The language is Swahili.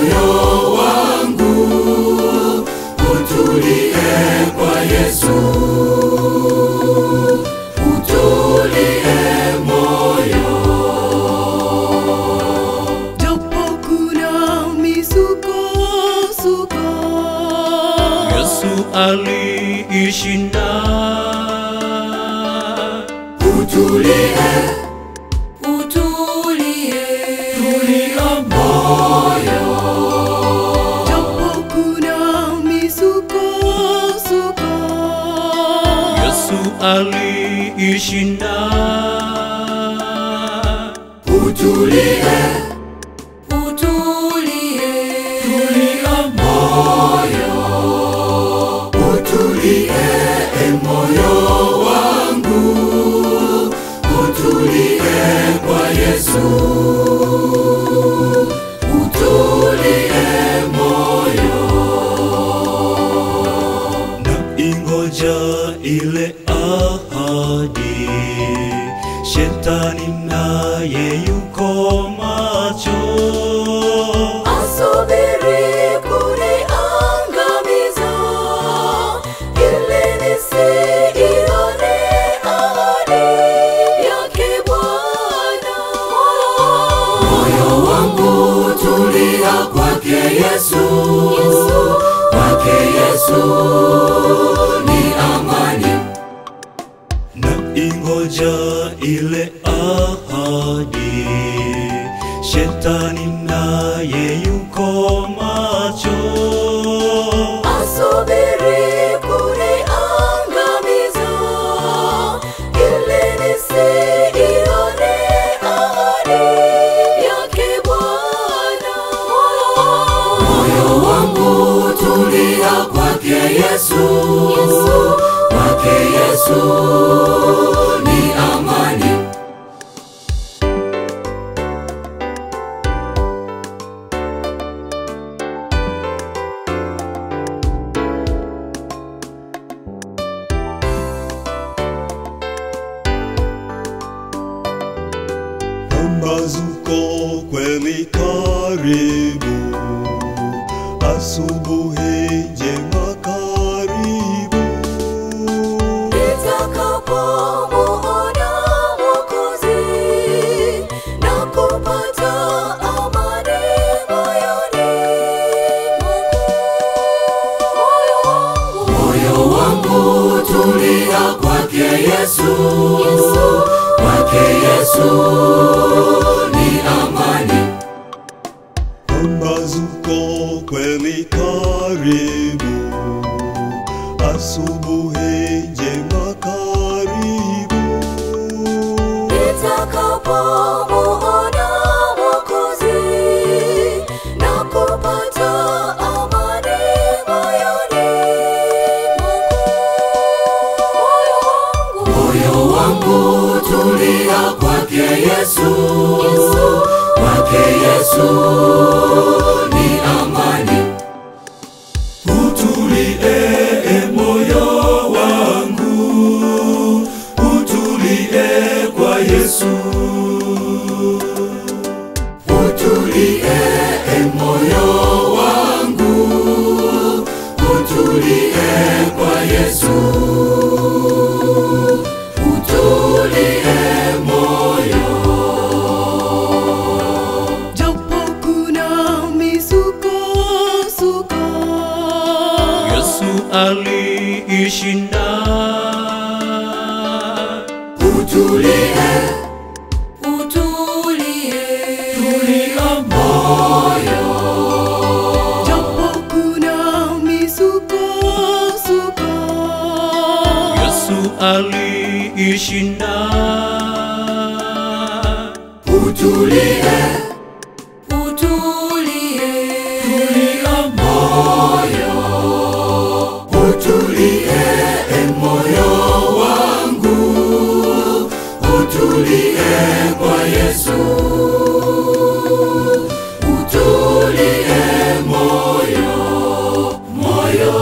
moyo wangu, utulie kwa Yesu. Utulie moyo. Japo kuna misukosuko, Yesu aliishinda. Utulie, utulie, tulia moyo. japo kuna misukosuko, Yesu aliishinda. Utulie, utulie, tulia moyo. Utulie moyo wangu, utulie kwa Yesu. Utulie moyo. Na ingoja ile ahadi, Shetani naye yuko macho. asubiri kuniangamiza, ili nisiione ahadi yake Bwana. Moyo wangu tulia kwake Yesu. Kwake Yesu ni amani. Na ingoja ile ahadi, Shetani naye yuko macho. asubiri kuniangamiza, ili nisiione ahadi yake Bwana. Moyo wangu tulia kwake Yesu. Kwake Yesu ni amani. Pambazuko kweli karibu, asubuhi njema karibu. Nitakapomuona Mwokozi na kupata amani moyoni mwangu. Moyo wangu tulia kwake Yesu. Kwake Yesu ni amani. Pambazuko kweli karibu, asubuhi njema karibu. Nitakapomuona Mwokozi na kupata amani moyoni mwangu. Moyo wangu tulia kwake Yesu. Kwake Yesu ni amani. Utulie moyo wangu, utulie kwa Yesu. Utulie moyo wangu, utulie kwa Yesu. Utulie moyo. Japo kuna misukosuko, Yesu aliishinda. Utulie, utulie, tulia moyo. japo kuna misukosuko, Yesu aliishinda. Utulie, utulie, tulia moyo. Utulie moyo wangu, utulie kwa Yesu. Utulie moyo, moyo.